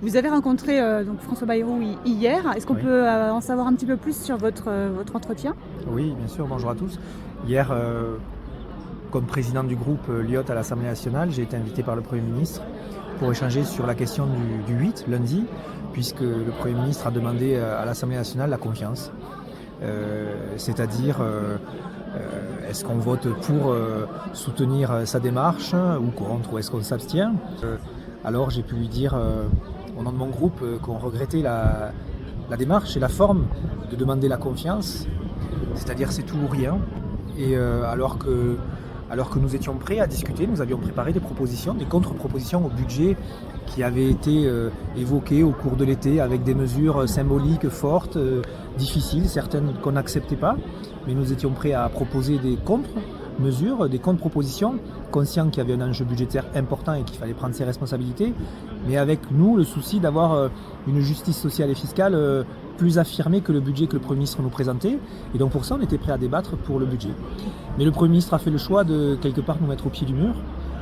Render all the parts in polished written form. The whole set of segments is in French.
Vous avez rencontré donc François Bayrou hier. Est-ce qu'on Oui. peut en savoir un petit peu plus sur votre entretien? Oui, bien sûr, bonjour à tous. Hier, comme président du groupe Lyot à l'Assemblée nationale, j'ai été invité par le Premier ministre pour échanger sur la question du 8, lundi, puisque le Premier ministre a demandé à l'Assemblée nationale la confiance. C'est-à-dire, est-ce qu'on vote pour soutenir sa démarche ou contre, ou est-ce qu'on s'abstient? Alors j'ai pu lui dire, au nom de mon groupe, qu'on regrettait la démarche et la forme de demander la confiance, c'est-à-dire c'est tout ou rien. Et alors que nous étions prêts à discuter, nous avions préparé des propositions, des contre-propositions au budget qui avaient été évoquées au cours de l'été avec des mesures symboliques fortes, difficiles, certaines qu'on n'acceptait pas, mais nous étions prêts à proposer des contre-mesures, des contre-propositions, conscients qu'il y avait un enjeu budgétaire important et qu'il fallait prendre ses responsabilités, mais avec nous le souci d'avoir une justice sociale et fiscale plus affirmée que le budget que le Premier ministre nous présentait, et donc pour ça on était prêt à débattre pour le budget. Mais le Premier ministre a fait le choix de quelque part nous mettre au pied du mur,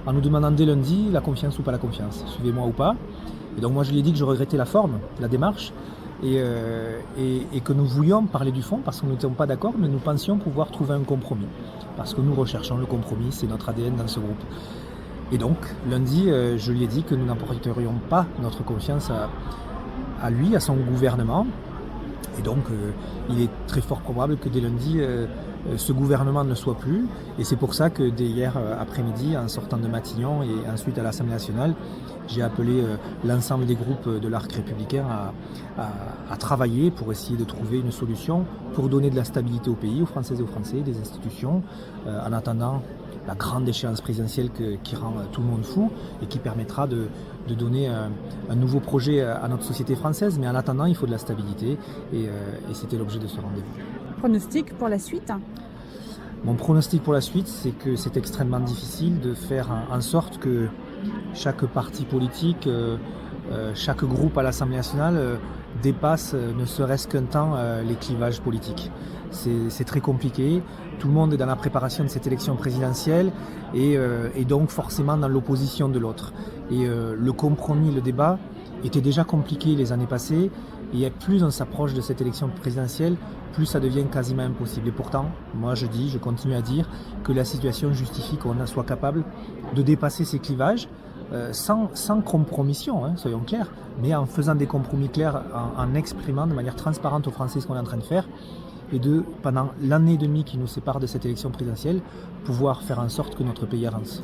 en nous demandant dès lundi la confiance ou pas la confiance, suivez-moi ou pas. Et donc moi je lui ai dit que je regrettais la forme, la démarche, et que nous voulions parler du fond parce que nous n'étions pas d'accord, mais nous pensions pouvoir trouver un compromis. Parce que nous recherchons le compromis, c'est notre ADN dans ce groupe. Et donc lundi, je lui ai dit que nous n'apporterions pas notre confiance à lui, à son gouvernement. Et donc il est très fort probable que dès lundi, ce gouvernement ne soit plus. Et c'est pour ça que dès hier après-midi, en sortant de Matignon et ensuite à l'Assemblée nationale, j'ai appelé l'ensemble des groupes de l'arc républicain à travailler pour essayer de trouver une solution pour donner de la stabilité au pays, aux Françaises et aux Français, des institutions, en attendant la grande échéance présidentielle qui rend tout le monde fou et qui permettra de donner un nouveau projet à notre société française. Mais en attendant, il faut de la stabilité et c'était l'objet de ce rendez-vous. Pronostic pour la suite? Mon pronostic pour la suite, c'est que c'est extrêmement difficile de faire en sorte que chaque parti politique, chaque groupe à l'Assemblée nationale dépasse ne serait-ce qu'un temps les clivages politiques. C'est très compliqué, tout le monde est dans la préparation de cette élection présidentielle et donc forcément dans l'opposition de l'autre. Et le compromis, le débat était déjà compliqué les années passées et plus on s'approche de cette élection présidentielle, plus ça devient quasiment impossible. Et pourtant, moi je continue à dire que la situation justifie qu'on soit capable de dépasser ces clivages sans compromission, hein, soyons clairs, mais en faisant des compromis clairs, en exprimant de manière transparente aux Français ce qu'on est en train de faire, et pendant l'année et demie qui nous sépare de cette élection présidentielle, pouvoir faire en sorte que notre pays avance.